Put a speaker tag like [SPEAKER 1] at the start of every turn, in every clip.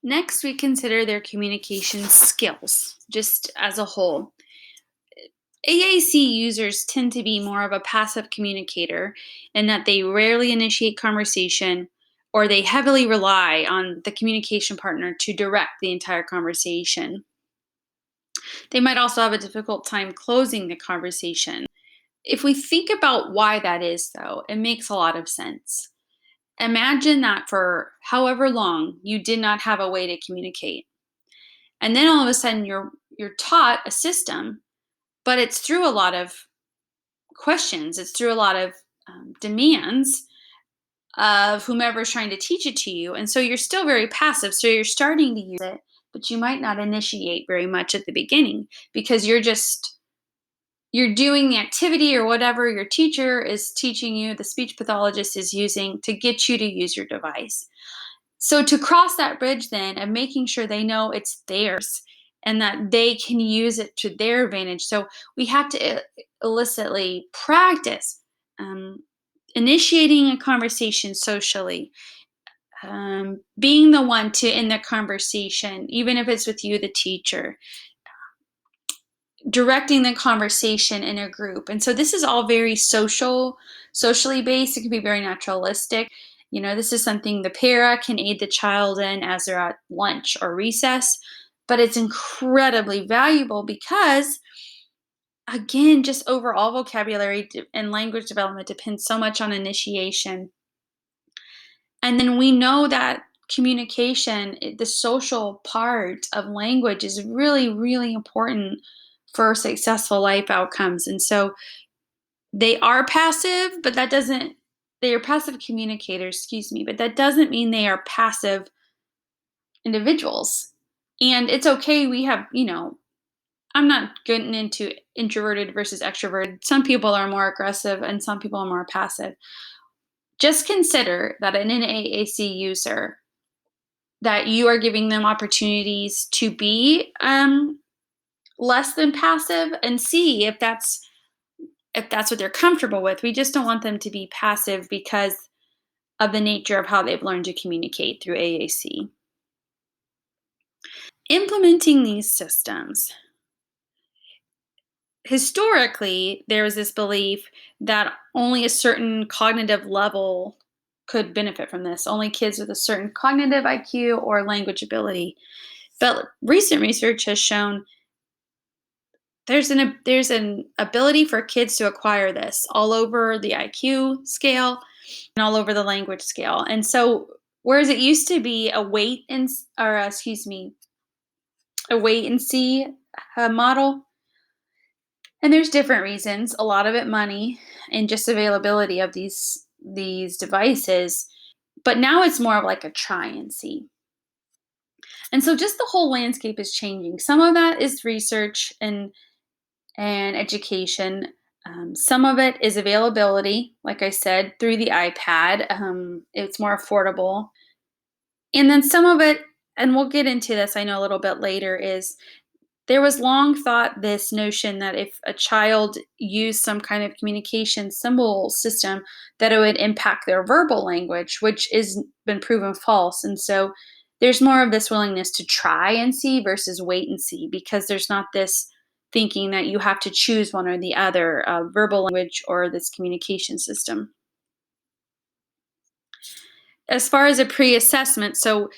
[SPEAKER 1] Next, we consider their communication skills, just as a whole. AAC users tend to be more of a passive communicator in that they rarely initiate conversation or they heavily rely on the communication partner to direct the entire conversation. They might also have a difficult time closing the conversation. If we think about why that is, though, it makes a lot of sense. Imagine that for however long you did not have a way to communicate. And then all of a sudden you're taught a system, but it's through a lot of questions, it's through a lot of demands of whomever's trying to teach it to you. And so you're still very passive. So you're starting to use it, but you might not initiate very much at the beginning because you're doing the activity or whatever your teacher is teaching you, the speech pathologist is using to get you to use your device. So to cross that bridge then and making sure they know it's theirs and that they can use it to their advantage. So we have to illicitly practice um, initiating a conversation socially, being the one to end the conversation, even if it's with you, the teacher, directing the conversation in a group. And so this is all very socially based. It can be very naturalistic. This is something the para can aid the child in as they're at lunch or recess, but it's incredibly valuable because, again, just overall vocabulary and language development depends so much on initiation. And then we know that communication, the social part of language, is really, really important for successful life outcomes. And so they are passive, but they are passive communicators, excuse me, but that doesn't mean they are passive individuals. And it's okay. I'm not getting into introverted versus extroverted. Some people are more aggressive and some people are more passive. Just consider that an AAC user, that you are giving them opportunities to be less than passive and see if that's what they're comfortable with. We just don't want them to be passive because of the nature of how they've learned to communicate through AAC. Implementing these systems. Historically, there was this belief that only a certain cognitive level could benefit from this. Only kids with a certain cognitive IQ or language ability. But recent research has shown there's an ability for kids to acquire this all over the IQ scale and all over the language scale. And so, whereas it used to be a wait and see model, and there's different reasons. A lot of it money and just availability of these devices, but now it's more of like a try and see. And so, just the whole landscape is changing. Some of that is research and education. Some of it is availability, like I said, through the iPad. It's more affordable. And then some of it, and we'll get into this, I know, a little bit later, is there was long thought this notion that if a child used some kind of communication symbol system, that it would impact their verbal language, which has been proven false. And so there's more of this willingness to try and see versus wait and see, because there's not this thinking that you have to choose one or the other, verbal language or this communication system. As far as a pre-assessment, so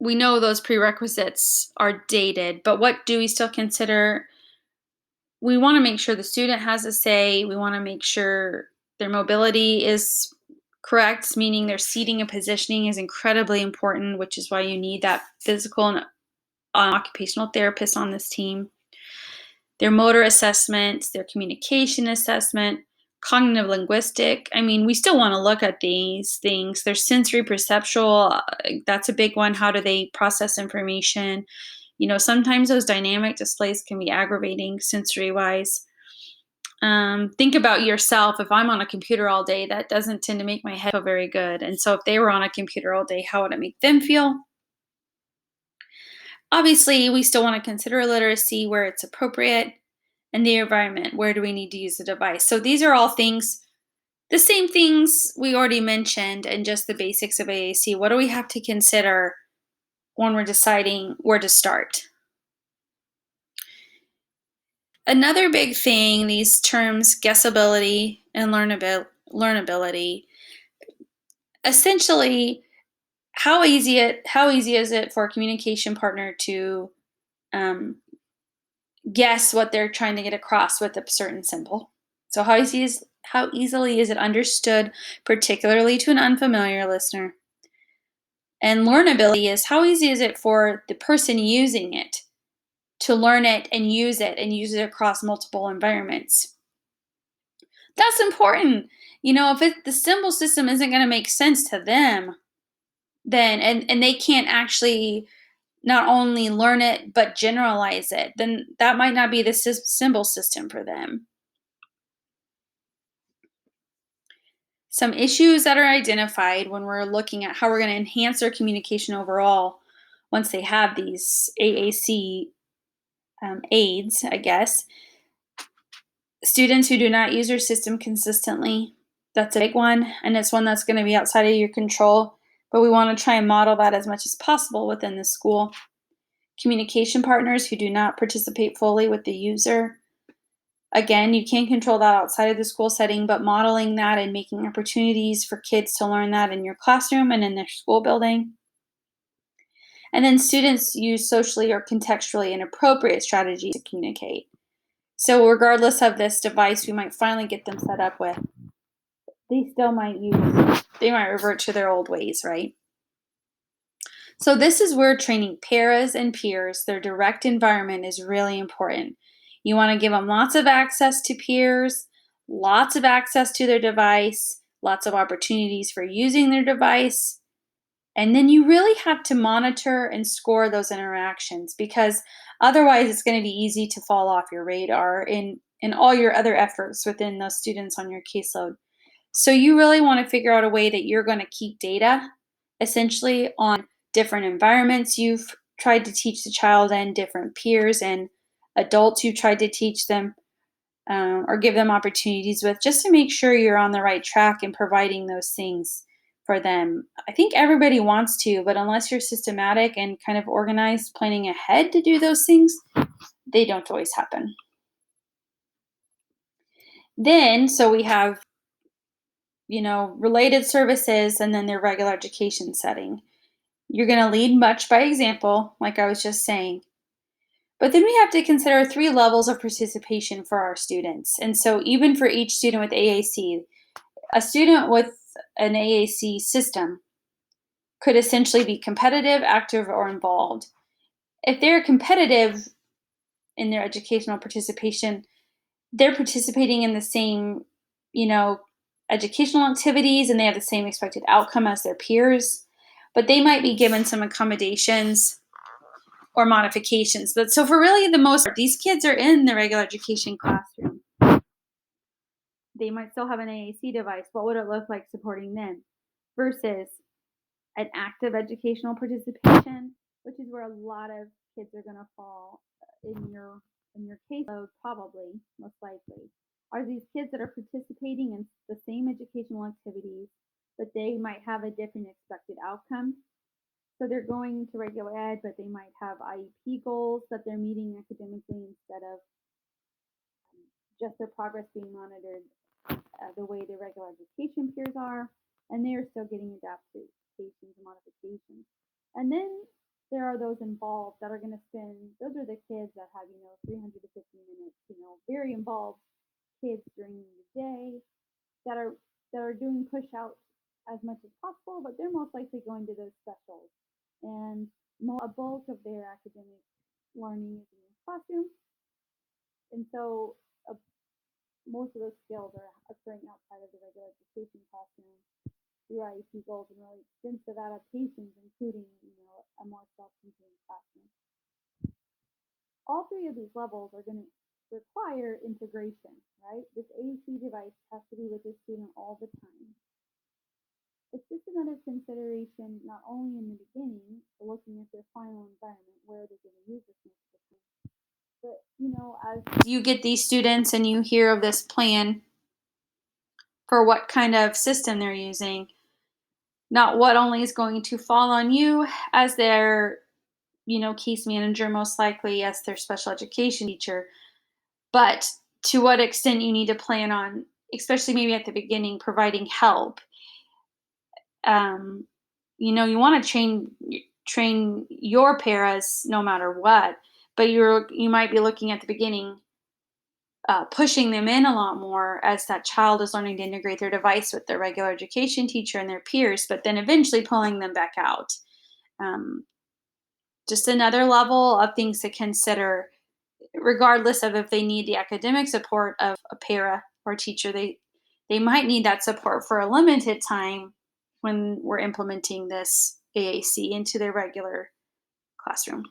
[SPEAKER 1] we know those prerequisites are dated, but what do we still consider? We want to make sure the student has a say. We want to make sure their mobility is correct, meaning their seating and positioning is incredibly important, which is why you need that physical and occupational therapist on this team. Their motor assessment, their communication assessment, cognitive linguistic. I mean, we still want to look at these things. Their sensory perceptual, that's a big one. How do they process information? Sometimes those dynamic displays can be aggravating sensory wise. Think about yourself. If I'm on a computer all day, that doesn't tend to make my head feel very good. And so if they were on a computer all day, how would it make them feel? Obviously, we still want to consider literacy where it's appropriate, and the environment. Where do we need to use the device? So these are all things, the same things we already mentioned, and just the basics of AAC. What do we have to consider when we're deciding where to start. Another big thing, these terms guessability and learnability, essentially how easy is it for a communication partner to um, guess what they're trying to get across with a certain symbol? So how easily is it understood, particularly to an unfamiliar listener? And learnability is how easy is it for the person using it to learn it and use it across multiple environments? That's important. If the symbol system isn't going to make sense to them, then and they can't actually not only learn it but generalize it, then that might not be the symbol system for them. Some issues that are identified when we're looking at how we're going to enhance their communication overall once they have these AAC aids, I guess. Students who do not use their system consistently, that's a big one, and it's one that's going to be outside of your control, but we want to try and model that as much as possible within the school. Communication partners who do not participate fully with the user. Again, you can't control that outside of the school setting, but modeling that and making opportunities for kids to learn that in your classroom and in their school building. And then students use socially or contextually inappropriate strategies to communicate. So regardless of this device we might finally get them set up with, they might revert to their old ways, right? So this is where training paras and peers, their direct environment, is really important. You want to give them lots of access to peers, lots of access to their device, lots of opportunities for using their device. And then you really have to monitor and score those interactions, because otherwise it's going to be easy to fall off your radar in all your other efforts within those students on your caseload. So you really want to figure out a way that you're going to keep data essentially on different environments you've tried to teach the child in, different peers and adults you've tried to teach them or give them opportunities with, just to make sure you're on the right track in providing those things for them. I think everybody wants to, but unless you're systematic and kind of organized, planning ahead to do those things, they don't always happen. Then, so we have, related services and then their regular education setting. You're going to lead much by example, like I was just saying. But then we have to consider 3 levels of participation for our students. And so, even for each student with AAC, a student with an AAC system could essentially be competitive, active, or involved. If they're competitive in their educational participation, they're participating in the same, you know, educational activities and they have the same expected outcome as their peers, but they might be given some accommodations or modifications. But so for really the most part, these kids are in the regular education classroom. They might still have an AAC device. What would it look like supporting them versus an active educational participation, which is where a lot of kids are going to fall in your caseload, probably most likely, are these kids that are participating in the same educational activities, but they might have a different expected outcome. So they're going to regular ed, but they might have IEP goals that they're meeting academically instead of just their progress being monitored the way the regular education peers are, and they're still getting adaptations and modifications. And then there are those involved that are going to spend, those are the kids that have, 300 to 50 minutes, very involved kids during the day that are doing push out as much as possible, but they're most likely going to those specials. And a bulk of their academic learning is in the classroom. And so most of those skills are occurring outside of the regular education classroom through IEP goals and really extensive adaptations, including, a more self-contained classroom. All 3 of these levels are going to require integration, right? This AEC device has to be with the student all the time. It's just another consideration, not only in the beginning, but looking at their final environment, where they're going to use this most of the time. But, as you get these students and you hear of this plan for what kind of system they're using, not what only is going to fall on you as their case manager most likely, yes, their special education teacher, but to what extent you need to plan on, especially maybe at the beginning, providing help. um, you want to train your paras no matter what, but you might be looking at the beginning, pushing them in a lot more as that child is learning to integrate their device with their regular education teacher and their peers, but then eventually pulling them back out. Um, just another level of things to consider, regardless of if they need the academic support of a para or teacher. They might need that support for a limited time when we're implementing this AAC into their regular classroom.